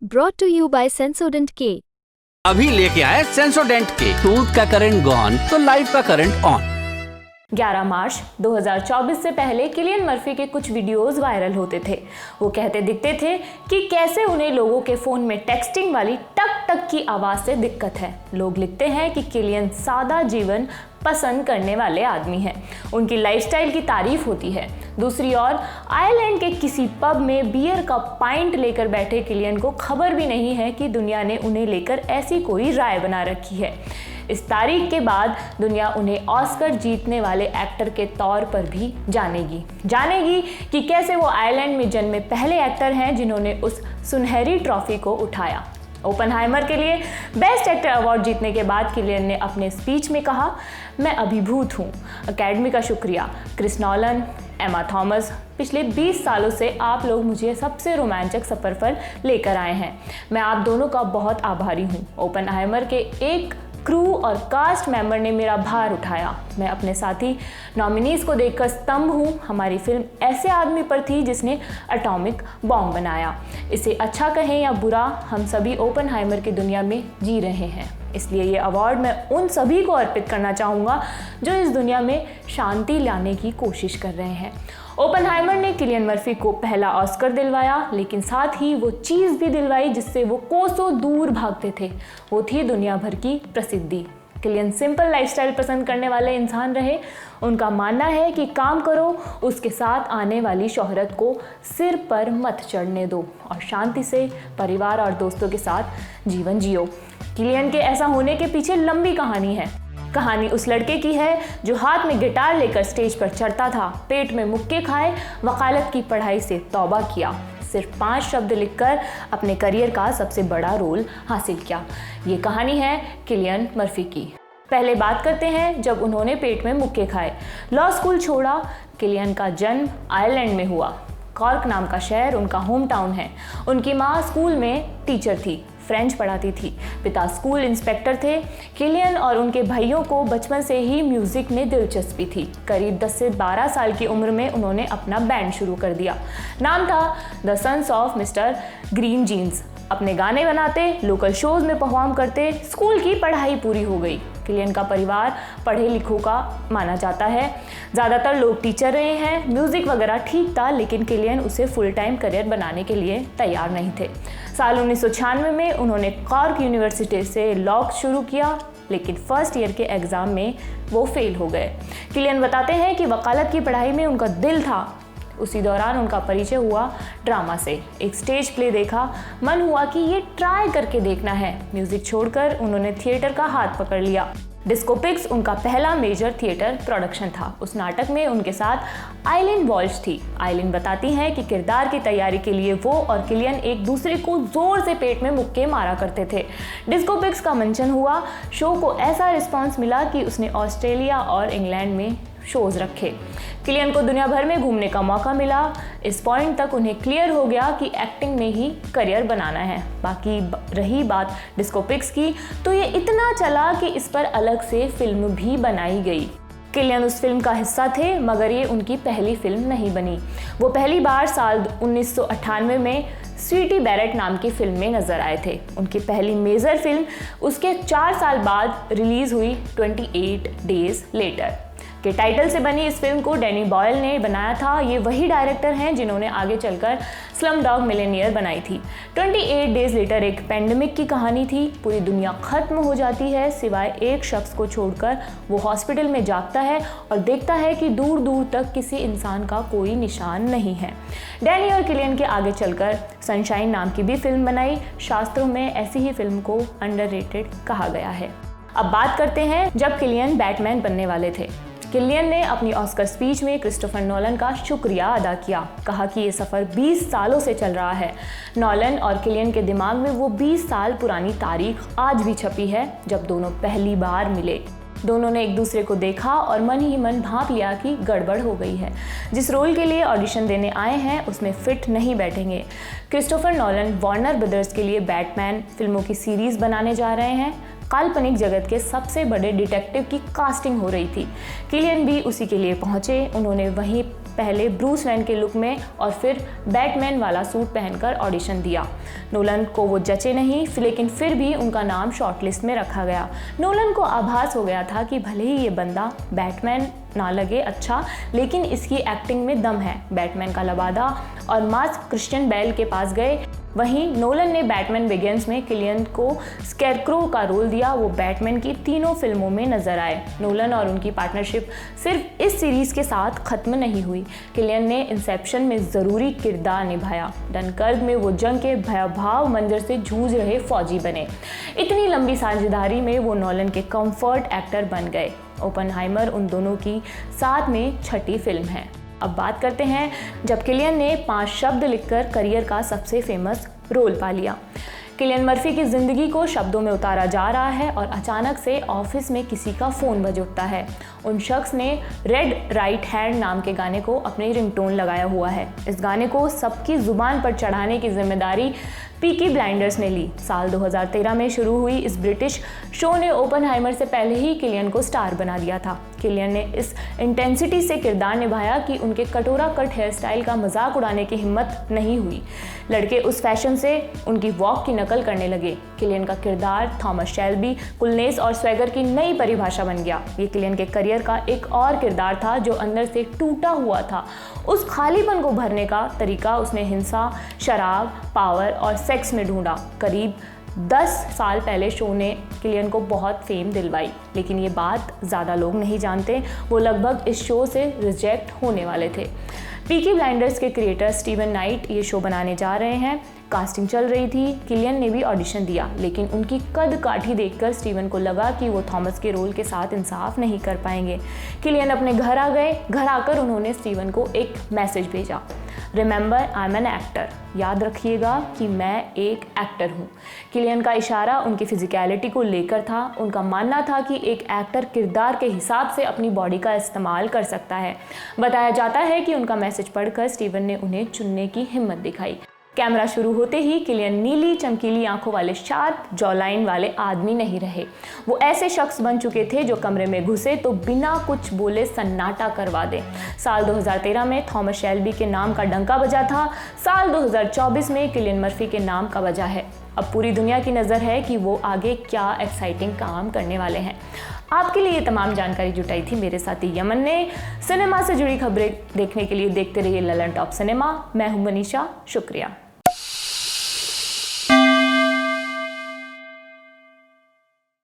brought to you by Sensodyne K। अभी लेके आए सेंसोडेंट के। टूथ का करंट गॉन तो लाइफ का करंट ऑन। 11 मार्च 2024 से पहले किलियन मर्फी के कुछ वीडियोस वायरल होते थे। वो कहते दिखते थे कि कैसे उन्हें लोगों के फ़ोन में टेक्सटिंग वाली टक टक की आवाज़ से दिक्कत है। लोग लिखते हैं कि किलियन सादा जीवन पसंद करने वाले आदमी हैं। उनकी लाइफस्टाइल की तारीफ होती है। दूसरी ओर आयरलैंड के किसी पब में बियर का पाइंट लेकर बैठे किलियन को खबर भी नहीं है कि दुनिया ने उन्हें लेकर ऐसी कोई राय बना रखी है। इस तारीख के बाद दुनिया उन्हें ऑस्कर जीतने वाले एक्टर के तौर पर भी जानेगी कि कैसे वो आयरलैंड में जन्मे पहले एक्टर हैं जिन्होंने उस सुनहरी ट्रॉफी को उठाया। ओपनहाइमर के लिए बेस्ट एक्टर अवार्ड जीतने के बाद किलियन ने अपने स्पीच में कहा, मैं अभिभूत हूँ। अकेडमी का शुक्रिया। क्रिस नॉलन, एमा थॉमस, पिछले 20 सालों से आप लोग मुझे सबसे रोमांचक सफ़र पर लेकर आए हैं। मैं आप दोनों का बहुत आभारी हूँ। ओपनहाइमर के एक क्रू और कास्ट मेंबर ने मेरा भार उठाया। मैं अपने साथी नॉमिनीज़ को देखकर स्तंभ हूँ। हमारी फिल्म ऐसे आदमी पर थी जिसने एटॉमिक बॉम्ब बनाया। इसे अच्छा कहें या बुरा, हम सभी ओपनहाइमर की दुनिया में जी रहे हैं। इसलिए ये अवार्ड मैं उन सभी को अर्पित करना चाहूँगा जो इस दुनिया में शांति लाने की कोशिश कर रहे हैं। ओपनहाइमर ने किलियन मर्फी को पहला ऑस्कर दिलवाया, लेकिन साथ ही वो चीज़ भी दिलवाई जिससे वो कोसों दूर भागते थे। वो थी दुनिया भर की प्रसिद्धि। किलियन सिंपल लाइफस्टाइल पसंद करने वाले इंसान रहे। उनका मानना है कि काम करो, उसके साथ आने वाली शोहरत को सिर पर मत चढ़ने दो और शांति से परिवार और दोस्तों के साथ जीवन जियो। किलियन के ऐसा होने के पीछे लंबी कहानी है। कहानी उस लड़के की है जो हाथ में गिटार लेकर स्टेज पर चढ़ता था, पेट में मुक्के खाए, वकालत की पढ़ाई से तौबा किया, सिर्फ 5 शब्द लिखकर अपने करियर का सबसे बड़ा रोल हासिल किया। ये कहानी है किलियन मर्फी की। पहले बात करते हैं जब उन्होंने पेट में मुक्के खाए। लॉ स्कूल छोड़ा। किलियन का जन्म आयरलैंड में हुआ। कॉर्क नाम का शहर उनका होम टाउन है। उनकी माँ स्कूल में टीचर थी, फ्रेंच पढ़ाती थी। पिता स्कूल इंस्पेक्टर थे। किलियन और उनके भाइयों को बचपन से ही म्यूज़िक में दिलचस्पी थी। करीब 10 से 12 साल की उम्र में उन्होंने अपना बैंड शुरू कर दिया। नाम था The Sons of Mr Green Jeans. अपने गाने बनाते, लोकल शोज़ में परफॉर्म करते। स्कूल की पढ़ाई पूरी हो गई। किलियन का परिवार पढ़े लिखों का माना जाता है। ज़्यादातर लोग टीचर रहे हैं। म्यूज़िक वगैरह ठीक था, लेकिन किलियन उसे फुल टाइम करियर बनाने के लिए तैयार नहीं थे। साल 1996 में उन्होंने कॉर्क यूनिवर्सिटी से लॉ शुरू किया, लेकिन फर्स्ट ईयर के एग्ज़ाम में वो फेल हो गए। किलियन बताते हैं कि वकालत की पढ़ाई में उनका दिल था। उसी दौरान उनका परिचय हुआ ड्रामा से। एक स्टेज प्ले देखा, मन हुआ कि ये ट्राई करके देखना है। म्यूज़िक छोड़कर उन्होंने थिएटर का हाथ पकड़ लिया। डिस्को पिग्स उनका पहला मेजर थिएटर प्रोडक्शन था। उस नाटक में उनके साथ आइलिन वॉल्श थी। आइलिन बताती हैं कि किरदार की तैयारी के लिए वो और किलियन एक दूसरे को जोर से पेट में मुक्के मारा करते थे। डिस्को पिग्स का मंचन हुआ। शो को ऐसा रिस्पांस मिला कि उसने ऑस्ट्रेलिया और इंग्लैंड में शोज़ रखे। किलियन को दुनिया भर में घूमने का मौका मिला। इस पॉइंट तक उन्हें क्लियर हो गया कि एक्टिंग में ही करियर बनाना है। बाकी रही बात डिस्को पिग्स की, तो ये इतना चला कि इस पर अलग से फिल्म भी बनाई गई। किलियन उस फिल्म का हिस्सा थे, मगर ये उनकी पहली फिल्म नहीं बनी। वो पहली बार साल 1998 में स्वीटी बैरेट नाम की फिल्म में नजर आए थे। उनकी पहली मेजर फिल्म उसके 4 साल बाद रिलीज़ हुई 28 डेज लेटर के टाइटल से बनी इस फिल्म को डैनी बॉयल ने बनाया था। ये वही डायरेक्टर हैं जिन्होंने आगे चलकर स्लमडॉग मिलियनेयर बनाई थी। 28 डेज लेटर एक पेंडेमिक की कहानी थी। पूरी दुनिया खत्म हो जाती है सिवाय एक शख्स को छोड़कर। वो हॉस्पिटल में जागता है और देखता है कि दूर दूर तक किसी इंसान का कोई निशान नहीं है। डैनी और किलियन के आगे चलकर सनशाइन नाम की भी फिल्म बनाई। शास्त्रों में ऐसी ही फिल्म को अंडररेटेड कहा गया है। अब बात करते हैं जब किलियन बैटमैन बनने वाले थे। किलियन ने अपनी ऑस्कर स्पीच में क्रिस्टोफर नॉलन का शुक्रिया अदा किया। कहा कि ये सफ़र 20 सालों से चल रहा है। नॉलन और किलियन के दिमाग में वो 20 साल पुरानी तारीख आज भी छपी है जब दोनों पहली बार मिले। दोनों ने एक दूसरे को देखा और मन ही मन भांप लिया कि गड़बड़ हो गई है। जिस रोल के लिए ऑडिशन देने आए हैं उसमें फिट नहीं बैठेंगे। क्रिस्टोफर नॉलन वार्नर ब्रदर्स के लिए बैटमैन फिल्मों की सीरीज़ बनाने जा रहे हैं। काल्पनिक जगत के सबसे बड़े डिटेक्टिव की कास्टिंग हो रही थी। किलियन भी उसी के लिए पहुंचे। उन्होंने वहीं पहले ब्रूस वेन के लुक में और फिर बैटमैन वाला सूट पहनकर ऑडिशन दिया। नोलन को वो जचे नहीं, लेकिन फिर भी उनका नाम शॉर्टलिस्ट में रखा गया। नोलन को आभास हो गया था कि भले ही ये बंदा बैटमैन ना लगे अच्छा, लेकिन इसकी एक्टिंग में दम है। बैटमैन का लबादा और मास्क क्रिश्चियन बेल के पास गए। वहीं नोलन ने बैटमैन बिगिंस में किलियन को स्कैरक्रो का रोल दिया। वो बैटमैन की तीनों फिल्मों में नजर आए। नोलन और उनकी पार्टनरशिप सिर्फ इस सीरीज के साथ खत्म नहीं हुई। किलियन ने इंसेप्शन में ज़रूरी किरदार निभाया। डनकर्क में वो जंग के भयावह मंजर से जूझ रहे फौजी बने। इतनी लंबी साझेदारी में वो नोलन के कंफर्ट एक्टर बन गए। ओपनहाइमर उन दोनों की साथ में छठी फिल्म है। अब बात करते हैं जब किलियन ने 5 शब्द लिखकर करियर का सबसे फेमस रोल पा लिया। किलियन मर्फी की ज़िंदगी को शब्दों में उतारा जा रहा है और अचानक से ऑफिस में किसी का फ़ोन बज उठता है। उन शख्स ने रेड राइट हैंड नाम के गाने को अपनी रिंगटोन लगाया हुआ है। इस गाने को सबकी ज़ुबान पर चढ़ाने की जिम्मेदारी पीकी ब्लाइंडर्स ने ली। साल 2013 में शुरू हुई इस ब्रिटिश शो ने ओपनहाइमर से पहले ही किलियन को स्टार बना दिया था। किलियन ने इस इंटेंसिटी से किरदार निभाया कि उनके कटोरा कट हेयर स्टाइल का मजाक उड़ाने की हिम्मत नहीं हुई। लड़के उस फैशन से उनकी वॉक की नकल करने लगे। किलियन का किरदार थॉमस शेल्बी, कुलनेस और स्वैगर की नई परिभाषा बन गया। ये किलियन के करियर का एक और किरदार था जो अंदर से टूटा हुआ था। उस खालीपन को भरने का तरीका उसने हिंसा, शराब, पावर और सेक्स में ढूंढा। करीब 10 साल पहले शो ने किलियन को बहुत फेम दिलवाई, लेकिन ये बात ज़्यादा लोग नहीं जानते। वो लगभग इस शो से रिजेक्ट होने वाले थे। पीकी ब्लाइंडर्स के क्रिएटर स्टीवन नाइट ये शो बनाने जा रहे हैं। कास्टिंग चल रही थी। किलियन ने भी ऑडिशन दिया, लेकिन उनकी कद काठी देखकर स्टीवन को लगा कि वो थॉमस के रोल के साथ इंसाफ नहीं कर पाएंगे। किलियन अपने घर आ गए। घर आकर उन्होंने स्टीवन को एक मैसेज भेजा, remember I am an actor, याद रखिएगा कि मैं एक एक्टर हूँ। किलियन का इशारा उनकी फिजिकलिटी को लेकर था। उनका मानना था कि एक एक्टर किरदार के हिसाब से अपनी बॉडी का इस्तेमाल कर सकता है। बताया जाता है कि उनका मैसेज पढ़कर स्टीवन ने उन्हें चुनने की हिम्मत दिखाई। कैमरा शुरू होते ही किलियन नीली चमकीली आंखों वाले शार्प जॉलाइन वाले आदमी नहीं रहे। वो ऐसे शख्स बन चुके थे जो कमरे में घुसे तो बिना कुछ बोले सन्नाटा करवा दें। साल 2013 में थॉमस शेल्बी के नाम का डंका बजा था। साल 2024 में किलियन मर्फी के नाम का बजा है। अब पूरी दुनिया की नज़र है कि वो आगे क्या एक्साइटिंग काम करने वाले हैं। आपके लिए ये तमाम जानकारी जुटाई थी मेरे साथी यमन ने। सिनेमा से जुड़ी खबरें देखने के लिए देखते रहिए ललन टॉप सिनेमा। मैं हूं मनीषा, शुक्रिया।